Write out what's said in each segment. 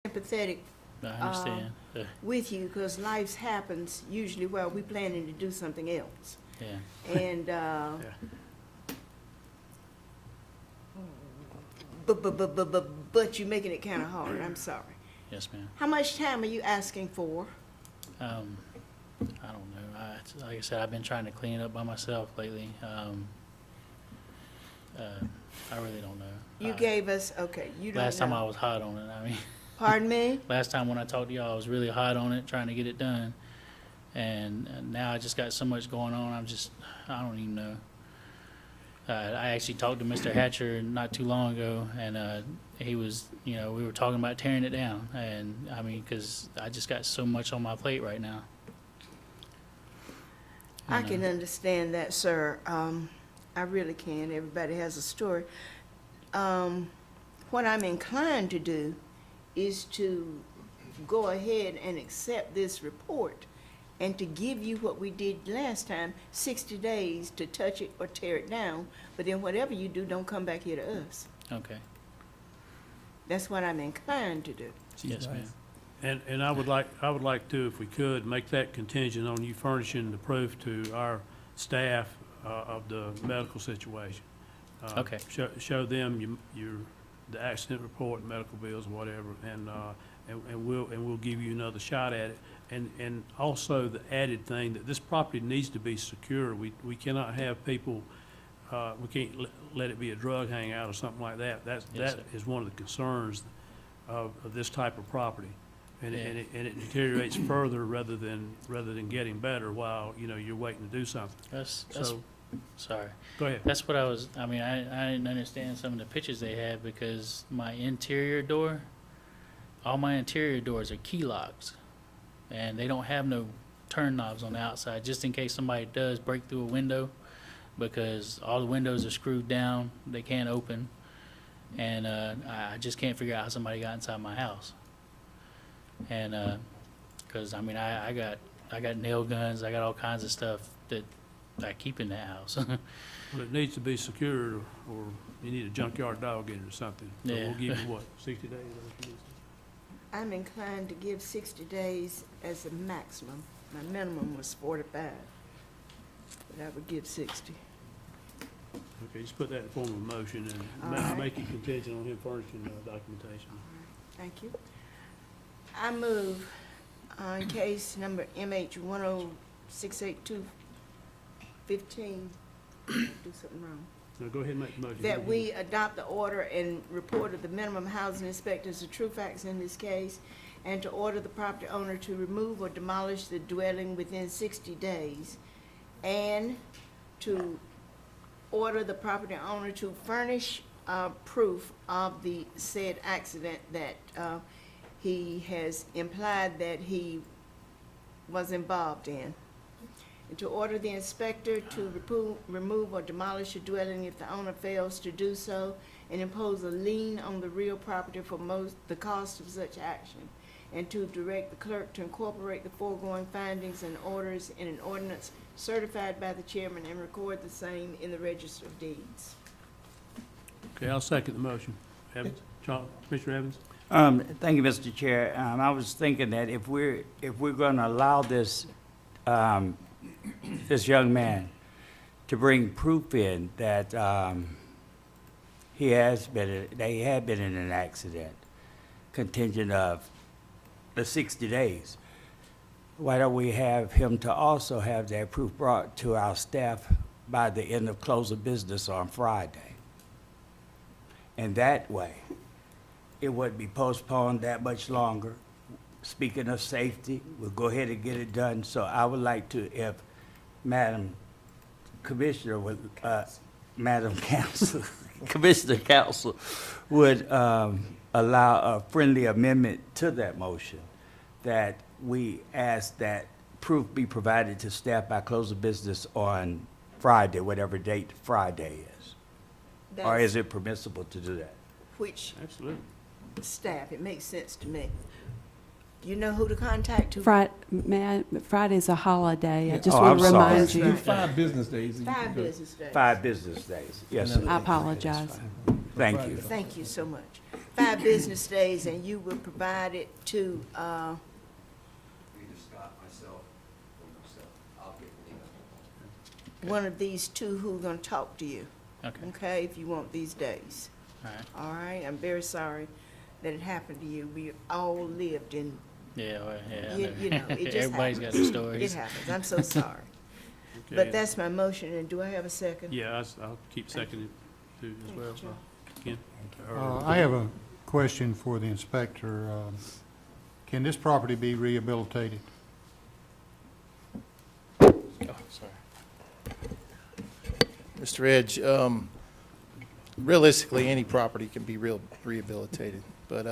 Sympathetic I understand. with you because life happens usually while we're planning to do something else. Yeah. And, Yeah. but you're making it kind of hard. I'm sorry. Yes, ma'am. How much time are you asking for? I don't know. Like I said, I've been trying to clean up by myself lately. I really don't know. You gave us, okay, you don't know. Last time I was hot on it. I mean, Pardon me? last time when I talked to y'all, I was really hot on it, trying to get it done. And now I just got so much going on. I don't even know. I actually talked to Mr. Hatcher not too long ago, and he was, we were talking about tearing it down. And I mean, because I just got so much on my plate right now. I can understand that, sir. I really can. Everybody has a story. What I'm inclined to do is to go ahead and accept this report and to give you what we did last time, 60 days to touch it or tear it down. But then whatever you do, don't come back here to us. Okay. That's what I'm inclined to do. Yes, ma'am. And I would like to, if we could, make that contingent on you furnishing the proof to our staff of the medical situation. Okay. Show them the accident report, medical bills, or whatever, and we'll give you another shot at it. And also the added thing that this property needs to be secure. We cannot have people. We can't let it be a drug hangout or something like that. That is one of the concerns of this type of property. And it deteriorates further rather than getting better while you're waiting to do something. That's sorry. Go ahead. That's what I didn't understand some of the pictures they had because all my interior doors are key locks, and they don't have no turn knobs on the outside just in case somebody does break through a window, because all the windows are screwed down, they can't open, and I just can't figure out how somebody got inside my house. And because I got nail guns, I got all kinds of stuff that I keep in the house. Well, it needs to be secured, or you need a junkyard dog in it or something. So Yeah. we'll give you what, 60 days? I'm inclined to give 60 days as a maximum. My minimum was 45, but I would give 60. Okay, just put that in the form of a motion and All right. make it contingent on him furnishing documentation. Thank you. I move on case number MH 1068215, do something wrong, Now, go ahead and make the motion. that we adopt the order and report of the minimum housing inspector as a true facts in this case, and to order the property owner to remove or demolish the dwelling within 60 days, and to order the property owner to furnish proof of the said accident that he has implied that he was involved in. And to order the inspector to remove or demolish a dwelling if the owner fails to do so, and impose a lien on the real property for the cost of such action. And to direct the clerk to incorporate the foregoing findings and orders in an ordinance certified by the chairman and record the same in the register of deeds. Okay, I'll second the motion. Evans, Commissioner Evans? Thank you, Mr. Chair. I was thinking that if we're going to allow this this young man to bring proof in that he had been in an accident, contingent of the 60 days, why don't we have him to also have that proof brought to our staff by the end of close of business on Friday? And that way, it wouldn't be postponed that much longer. Speaking of safety, we'll go ahead and get it done. So I would like to, if Madam Commissioner would, Madam Council, Commissioner Council would allow a friendly amendment to that motion, that we ask that proof be provided to staff by close of business on Friday, whatever date Friday is. Or is it permissible to do that? Which Absolutely. staff, it makes sense to me. Do you know who to contact? Friday's a holiday. I just Oh, want to I'm sorry. remind you. Do 5 business days. 5 business days. 5 business days, yes. And then- sir. I apologize. Thank you. Thank you so much. 5 business days, and you will provide it to, Either Scott, myself, or yourself. I'll get the email. one of these two who's gonna talk to you, Okay, okay, if you want these days. all right. All right, I'm very sorry that it happened to you. We all lived in, Yeah, well, yeah. I you know, it just Everybody's got happens. their It stories. happens, I'm so sorry. Okay, But that's my motion, and do I have a second? Yeah, I'll keep seconding too as well. Thank you, Ken? I have a question for the inspector. Can this property be rehabilitated? Oh, sorry. Mr. Edge, realistically, any property can be rehabilitated, but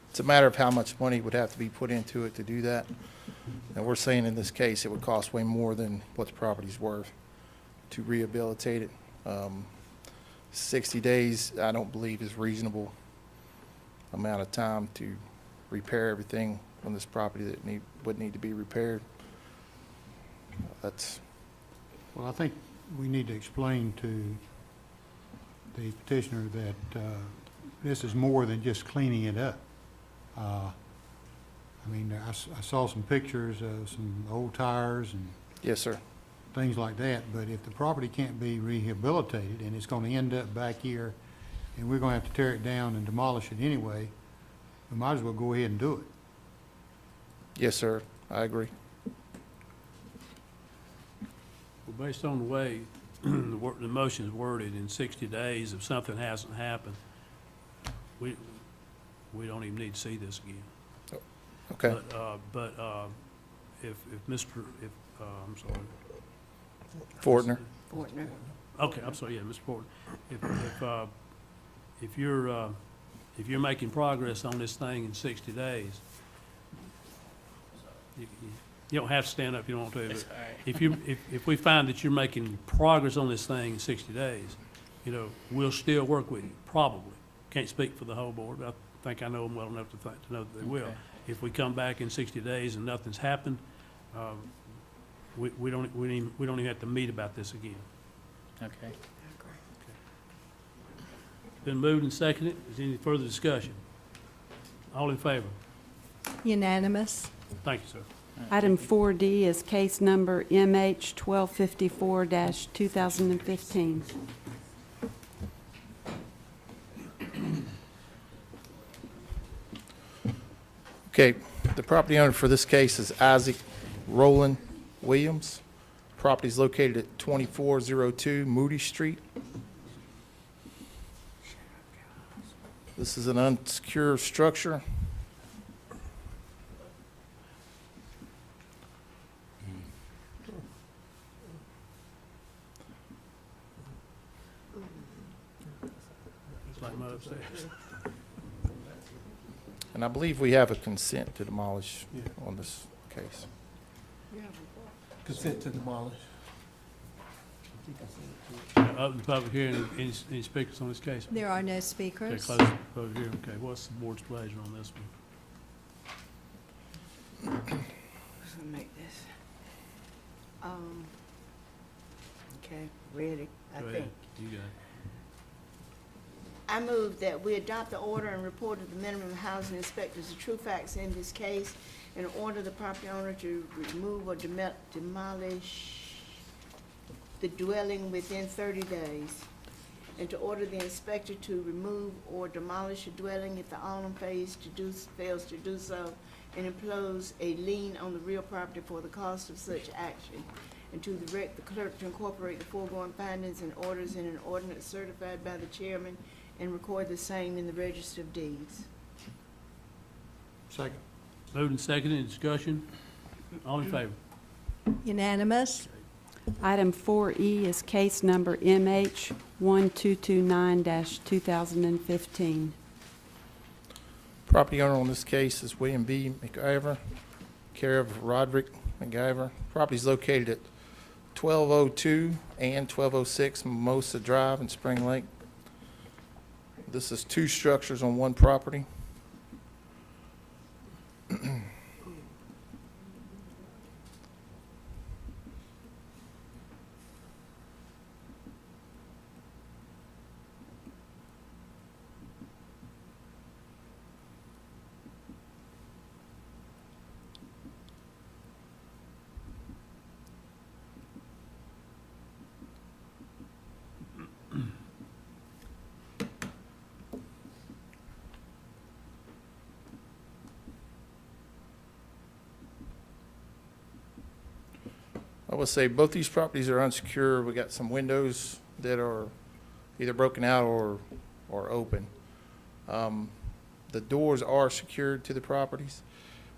it's a matter of how much money would have to be put into it to do that. And we're saying in this case, it would cost way more than what the property's worth to rehabilitate it. 60 days, I don't believe is reasonable amount of time to repair everything on this property that would need to be repaired. That's, Well, I think we need to explain to the petitioner that this is more than just cleaning it up. I mean, I saw some pictures of some old tires and yes, sir. things like that, but if the property can't be rehabilitated and it's gonna end up back here and we're gonna have to tear it down and demolish it anyway, we might as well go ahead and do it. Yes, sir. I agree. Well, based on the way the motion's worded, in 60 days, if something hasn't happened, we don't even need to see this again. Okay. But if I'm sorry. Fortner. Fortner. Okay, I'm sorry, yeah, Mr. Porter. If you're making progress on this thing in 60 days, you don't have to stand up if you don't want to, It's but all right. if we find that you're making progress on this thing in 60 days, we'll still work with you, probably. Can't speak for the whole board, but I think I know them well enough to know that they will. Okay. If we come back in 60 days and nothing's happened, we don't even have to meet about this again. Okay. Been moved and seconded. Is there any further discussion? All in favor? Unanimous. Thank you, sir. Item 4D is case number MH 1254-2015. Okay, the property owner for this case is Isaac Roland Williams. Property is located at 2402 Moody Street. This is an unsecure structure. It's like my upstairs. And I believe we have a consent to demolish on this case. Consent to demolish. Open the public hearing. Any speakers on this case? There are no Okay, speakers. close the public hearing. Okay, what's the board's pleasure on this one? Let's make this. Okay, ready, I Go think. ahead. You got it. I move that we adopt the order and report of the minimum housing inspectors the true facts in this case and order the property owner to remove or demolish the dwelling within 30 days, and to order the inspector to remove or demolish a dwelling if the owner fails to do so, and impose a lien on the real property for the cost of such action, and to direct the clerk to incorporate the foregoing findings and orders in an ordinance certified by the chairman and record the same in the Register of Deeds. Second. Moved and seconded. Any discussion? All in favor? Unanimous. Item 4E is case number MH 1229-2015. Property owner on this case is William B. McIver, care of Roderick McIver. Property is located at 1202 and 1206 Mimosa Drive in Spring Lake. This is two structures on one property. I will say both these properties are unsecured. We got some windows that are either broken out or open. The doors are secured to the properties.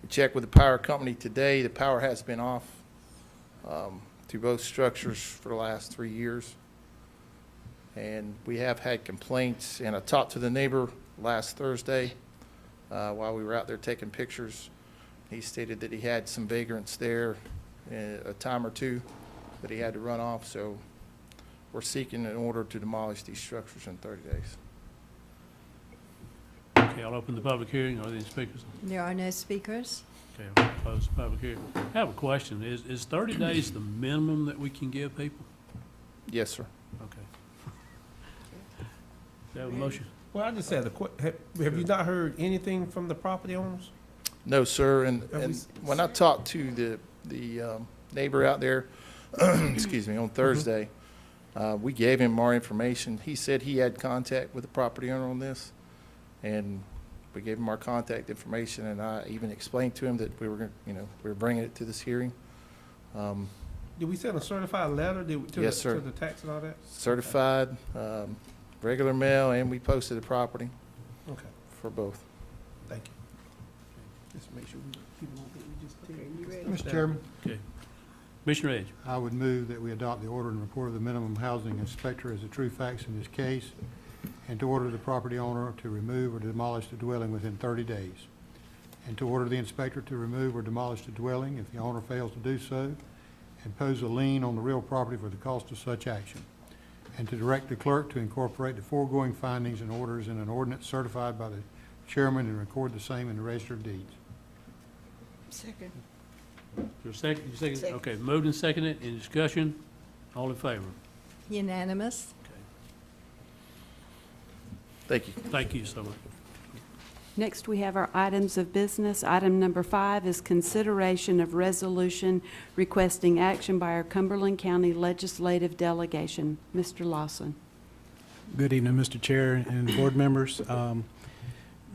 We checked with the power company today. The power has been off to both structures for the last 3 years. And we have had complaints, and I talked to the neighbor last Thursday while we were out there taking pictures. He stated that he had some vagrants there a time or two that he had to run off, so we're seeking an order to demolish these structures in 30 days. Okay, I'll open the public hearing. Are there any speakers? There are no speakers. Okay, I'll close the public hearing. I have a question. Is 30 days the minimum that we can give people? Yes, sir. Okay. Do you have a motion? Well, I just had have you not heard anything from the property owners? No, sir, and Have we- when I talked to the neighbor out there, excuse me, on Thursday, we gave him our information. He said he had contact with the property owner on this, and we gave him our contact information, and I even explained to him that we were going, we were bringing it to this hearing. Did we send a certified letter Yes, sir. to the tax and all that? Certified, regular mail, and we posted the property Okay, for both. thank you. Just make sure people don't think we just take. Mr. Chairman, Okay. Commissioner Edge. I would move that we adopt the order and report of the minimum housing inspector as the true facts in this case, and to order the property owner to remove or demolish the dwelling within 30 days, and to order the inspector to remove or demolish the dwelling if the owner fails to do so, and pose a lien on the real property for the cost of such action, and to direct the clerk to incorporate the foregoing findings and orders in an ordinance certified by the chairman and record the same in the register of deeds. Second. Your second, you second? Second. Okay, moved and seconded. Any discussion? All in favor? Unanimous. Okay. Thank you. Thank you so much. Next, we have our items of business. Item number 5 is consideration of resolution requesting action by our Cumberland County Legislative Delegation. Mr. Lawson. Good evening, Mr. Chair and board members.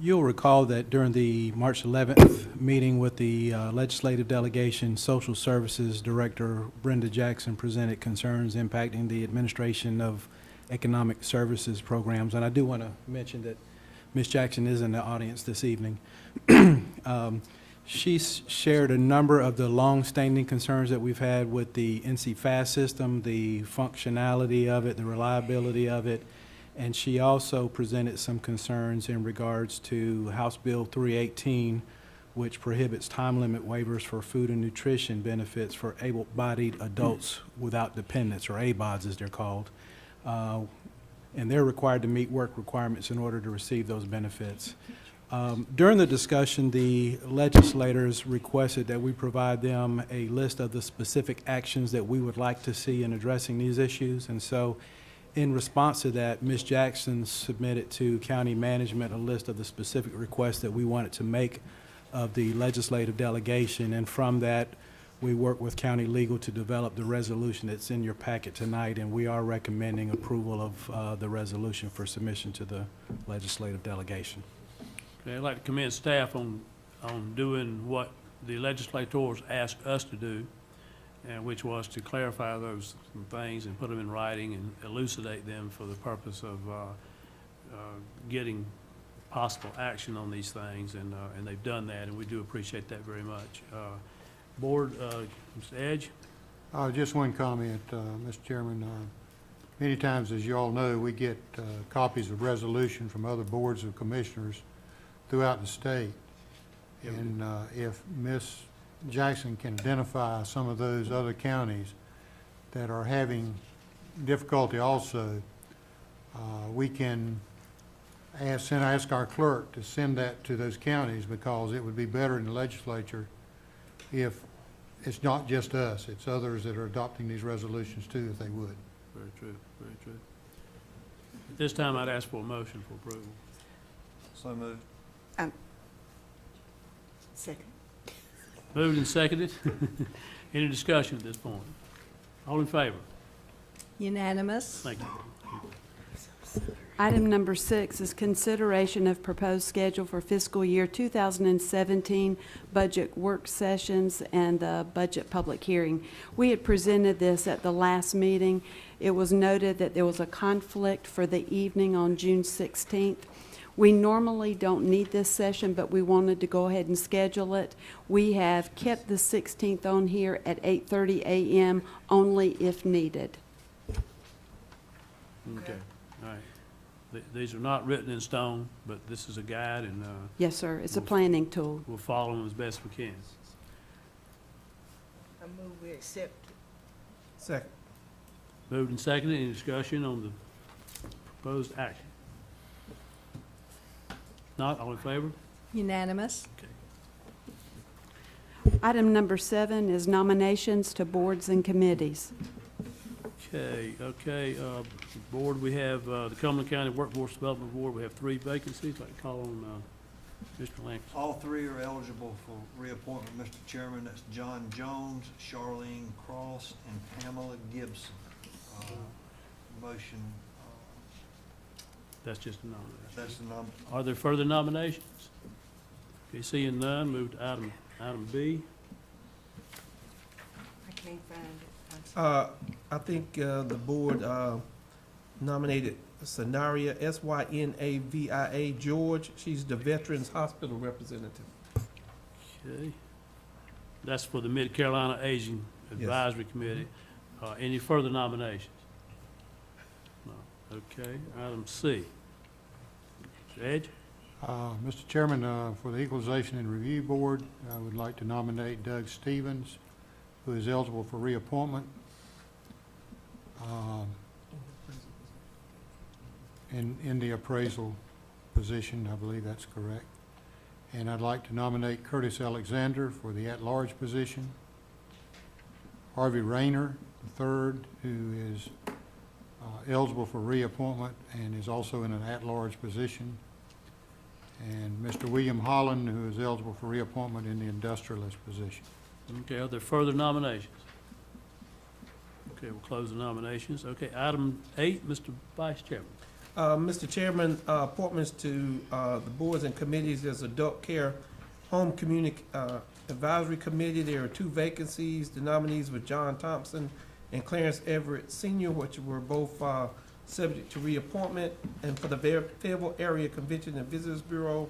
You'll recall that during the March 11th meeting with the legislative delegation, Social Services Director Brenda Jackson presented concerns impacting the administration of economic services programs. And I do want to mention that Ms. Jackson is in the audience this evening. She's shared a number of the long-standing concerns that we've had with the NC Fast system, the functionality of it, the reliability of it, and she also presented some concerns in regards to House Bill 318, which prohibits time limit waivers for food and nutrition benefits for able-bodied adults without dependents, or ABODs as they're called. And they're required to meet work requirements in order to receive those benefits. During the discussion, the legislators requested that we provide them a list of the specific actions that we would like to see in addressing these issues. And so in response to that, Ms. Jackson submitted to county management a list of the specific requests that we wanted to make of the legislative delegation. And from that, we worked with county legal to develop the resolution that's in your packet tonight, and we are recommending approval of the resolution for submission to the legislative delegation. Okay, I'd like to commend staff on doing what the legislators asked us to do, and which was to clarify those things and put them in writing and elucidate them for the purpose of getting possible action on these things, and they've done that, and we do appreciate that very much. Board, Mr. Edge? Just one comment, Mr. Chairman. Many times, as you all know, we get copies of resolution from other boards of commissioners throughout the state. And if Ms. Jackson can identify some of those other counties that are having difficulty also, we can ask our clerk to send that to those counties, because it would be better in the legislature if it's not just us, it's others that are adopting these resolutions too, if they would. Very true, very true. At this time, I'd ask for a motion for approval. So moved. Second. Moved and seconded. Any discussion at this point? All in favor? Unanimous. Thank you. Item number 6 is consideration of proposed schedule for fiscal year 2017 budget work sessions and the budget public hearing. We had presented this at the last meeting. It was noted that there was a conflict for the evening on June 16th. We normally don't need this session, but we wanted to go ahead and schedule it. We have kept the 16th on here at 8:30 a.m. only if needed. Okay, all right. These are not written in stone, but this is a guide, and Yes, sir. It's a planning tool. we'll follow them as best we can. I move we accept. Second. Moved and seconded. Any discussion on the proposed action? Not, all in favor? Unanimous. Item number 7 is nominations to boards and committees. Okay, board, we have, the Cumberland County Workforce Development Board, we have 3 vacancies. I'd like to call on, Mr. Lancaster. All three are eligible for reappointment, Mr. Chairman. That's John Jones, Charlene Cross, and Pamela Gibson. Motion, That's just a nomination. that's the number. Are there further nominations? Okay, seeing none, move to item B. I can't find it. I'm sorry. I think the board nominated Scenaria, Synavia George. She's the Veterans Hospital representative. Okay. That's for the Mid-Carolina Aging Advisory Committee. Any further nominations? No. Okay, item C. Mr. Edge? Mr. Chairman, for the Equalization and Review Board, I would like to nominate Doug Stevens, who is eligible for reappointment. In the appraisal position, I believe that's correct. And I'd like to nominate Curtis Alexander for the at-large position. Harvey Rayner III, who is eligible for reappointment and is also in an at-large position. And Mr. William Holland, who is eligible for reappointment in the industrialist position. Okay, are there further nominations? Okay, we'll close the nominations. Okay, item 8, Mr. Vice Chairman. Mr. Chairman, appointments to the boards and committees. There's Adult Care Home Community Advisory Committee. There are 2 vacancies. The nominees were John Thompson and Clarence Everett Sr., which were both subject to reappointment. And for the Fayetteville Area Convention and Visitors Bureau,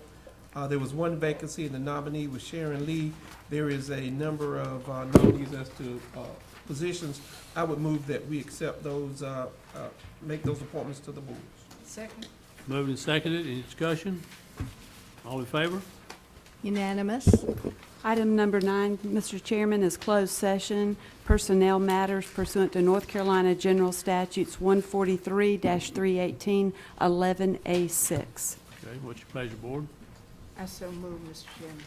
there was 1 vacancy, and the nominee was Sharon Lee. There is a number of nominees as to positions. I would move that we accept those, make those appointments to the boards. Second. Moved and seconded. Any discussion? All in favor? Unanimous. Item number 9, Mr. Chairman, is closed session, personnel matters pursuant to North Carolina General Statutes 143-318, 11A6. Okay, what's your pleasure, board? I so move, Mr. Chairman.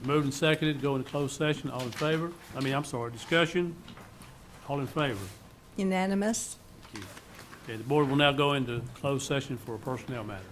Moved and seconded, go into closed session. All in favor? Discussion? All in favor? Unanimous. Okay, the board will now go into closed session for a personnel matter.